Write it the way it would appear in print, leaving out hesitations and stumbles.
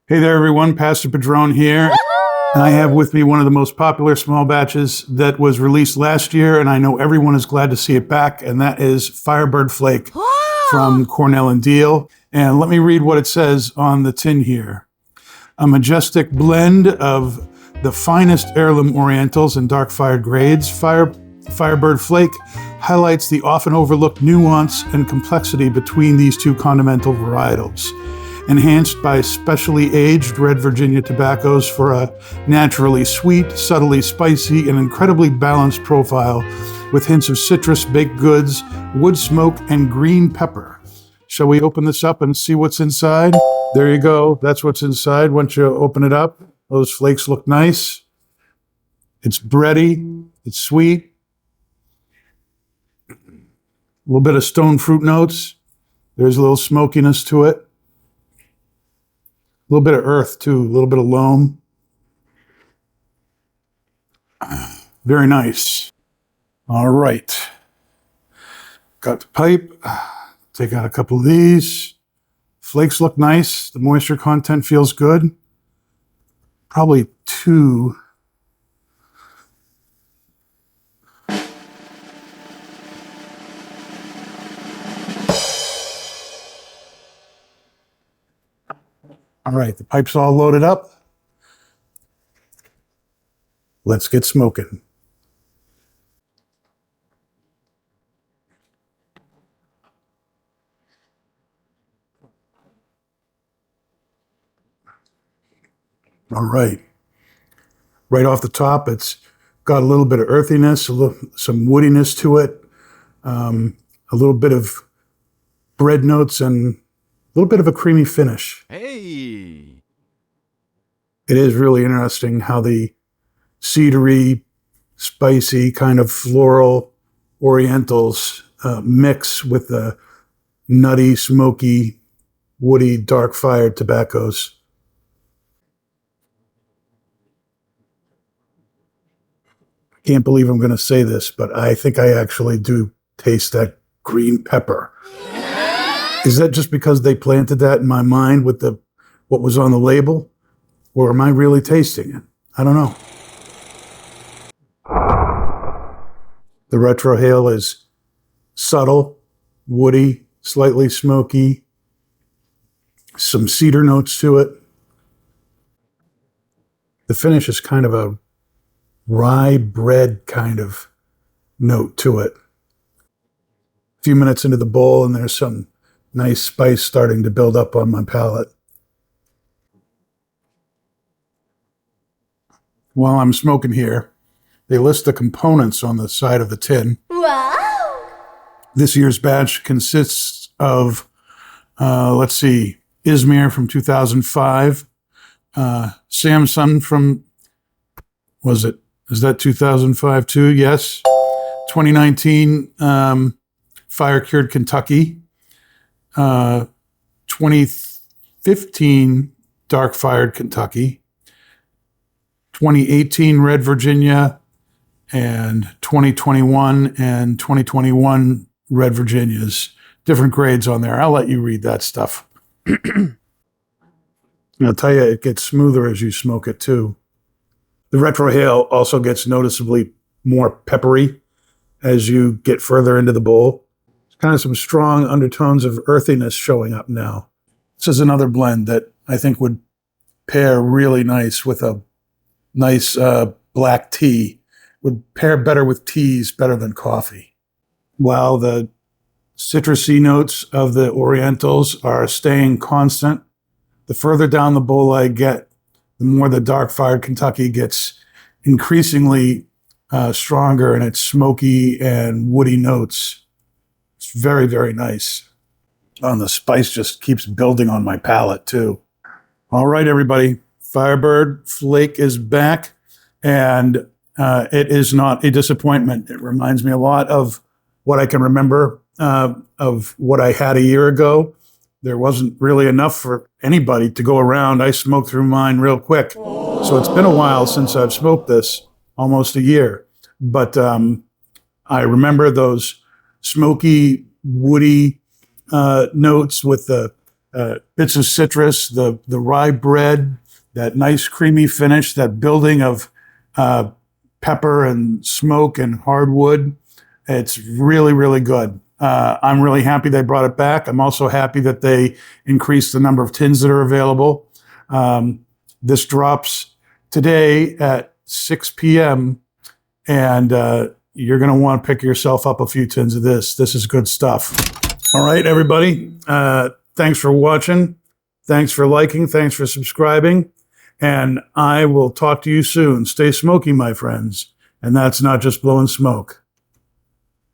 Hey there, everyone. Pastor Padron here. And I have with me one of the most popular small batches that was released last year, and I know everyone is glad to see it back, and that is Firebird Flake from Cornell Diehl. And let me read what it says on the tin here. A majestic blend of the finest heirloom orientals and dark-fired grades, Firebird Flake highlights the often overlooked nuance and complexity between these two continental varietals. Enhanced by specially aged red Virginia tobaccos for a naturally sweet, subtly spicy, and incredibly balanced profile with hints of citrus, baked goods, wood smoke, and green pepper. Shall we open this up and see what's inside? There you go. That's what's inside. Once you open it up, those flakes look nice. It's bready. It's sweet. A little bit of stone fruit notes. There's a little smokiness to it. A little bit of earth, too. A little bit of loam. Very nice. All right. Got the pipe. Take out a couple of these. Flakes look nice. The moisture content feels good. Probably two. All right, the pipe's all loaded up. Let's get smoking. All right. Right off the top, it's got a little bit of earthiness, some woodiness to it, a little bit of bread notes, and a little bit of a creamy finish. Hey! It is really interesting how the cedary, spicy, kind of floral orientals mix with the nutty, smoky, woody, dark-fired tobaccos. I can't believe I'm going to say this, but I think I actually do taste that green pepper. Is that just because they planted that in my mind with what was on the label? Or am I really tasting it? I don't know. The retrohale is subtle, woody, slightly smoky, some cedar notes to it. The finish is kind of a rye bread kind of note to it. A few minutes into the bowl and there's some nice spice starting to build up on my palate. While I'm smoking here, they list the components on the side of the tin. Wow! This year's batch consists of, Izmir from 2005, Samsun from, is that 2005 too? Yes. 2019, fire-cured Kentucky. 2015 dark-fired Kentucky, 2018 red Virginia, and 2021 and 2021 red Virginias. Different grades on there. I'll let you read that stuff. I'll tell you, it gets smoother as you smoke it too. The retrohale also gets noticeably more peppery as you get further into the bowl. Kind of some strong undertones of earthiness showing up now. This is another blend that I think would pair really nice with a nice black tea. Would pair better with teas better than coffee. While the citrusy notes of the orientals are staying constant, the further down the bowl I get, the more the dark-fired Kentucky gets increasingly stronger in its smoky and woody notes. It's very, very nice. And the spice just keeps building on my palate, too. All right, everybody. Firebird Flake is back, and it is not a disappointment. It reminds me a lot of what I can remember of what I had a year ago. There wasn't really enough for anybody to go around. I smoked through mine real quick. So it's been a while since I've smoked this, almost a year. But I remember those smoky, woody notes with the bits of citrus, the rye bread, that nice creamy finish, that building of pepper and smoke and hardwood. It's really, really good. I'm really happy they brought it back. I'm also happy that they increased the number of tins that are available. This drops today at 6 p.m. and you're going to want to pick yourself up a few tins of this. This is good stuff. All right, everybody. Thanks for watching. Thanks for liking. Thanks for subscribing. And I will talk to you soon. Stay smoky, my friends. And that's not just blowing smoke.